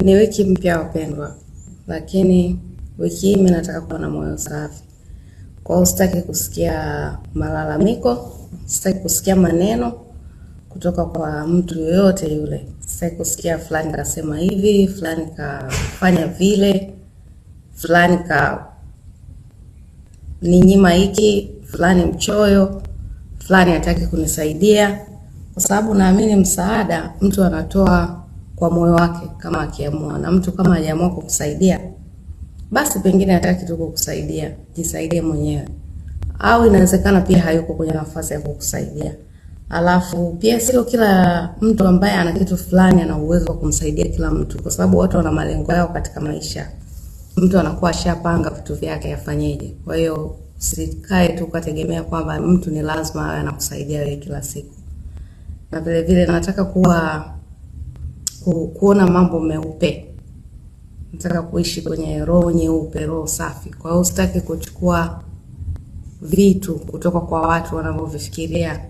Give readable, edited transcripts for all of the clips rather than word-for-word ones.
Ni wiki mpya wapendwa, lakini wiki hii mimi nataka kuwa na moyo safi. Kwa hiyo sitaki kusikia malalamiko, sitaki kusikia maneno kutoka kwa mtu yoyote yule. Sitaki kusikia fulani kasema hivi, fulani kafanya vile, fulani ka ninyima hiki, fulani mchoyo, fulani hataki kunisaidia. Kwa sababu naamini msaada mtu anatoa kwa moyo wake kama akiamua, na mtu kama hajaamua kukusaidia basi pengine hataki tu kukusaidia, jisaidie mwenyewe. Au inawezekana pia hayuko kwenye nafasi ya kukusaidia. Alafu pia sio kila mtu ambaye ana kitu fulani ana uwezo wa kumsaidia kila mtu, kwa sababu watu wana malengo yao katika maisha. Mtu anakuwa ashapanga vitu vyake afanyeje. Kwa hiyo usikae tu ukategemea kwamba mtu ni lazima awe anakusaidia wewe kila siku. Na vile vile nataka kuona mambo meupe. Nataka kuishi kwenye roho nyeupe, roho safi. Kwa hiyo sitaki kuchukua vitu kutoka kwa watu wanavyovifikiria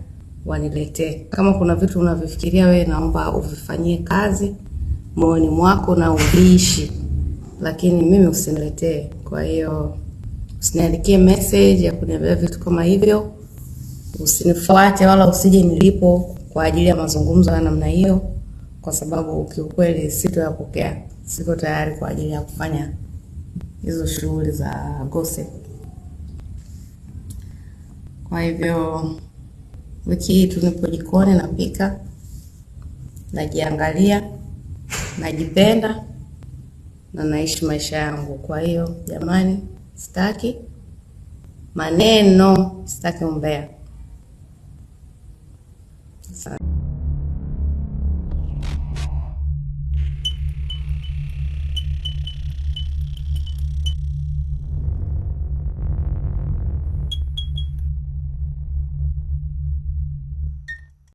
waniletee. Kama kuna vitu unavifikiria wewe, naomba uvifanyie kazi moyoni mwako na uviishi, lakini mimi usiniletee. Kwa hiyo usiniandikie message ya kuniambia vitu kama hivyo, usinifuate wala usije nilipo kwa ajili ya mazungumzo ya namna hiyo, kwa sababu kiukweli sitoyapokea. Siko tayari kwa ajili ya kufanya hizo shughuli za gossip. Kwa hivyo wiki hii tu nipo jikoni napika, najiangalia, najipenda na naishi maisha yangu. Kwa hiyo jamani, sitaki maneno, sitaki umbea.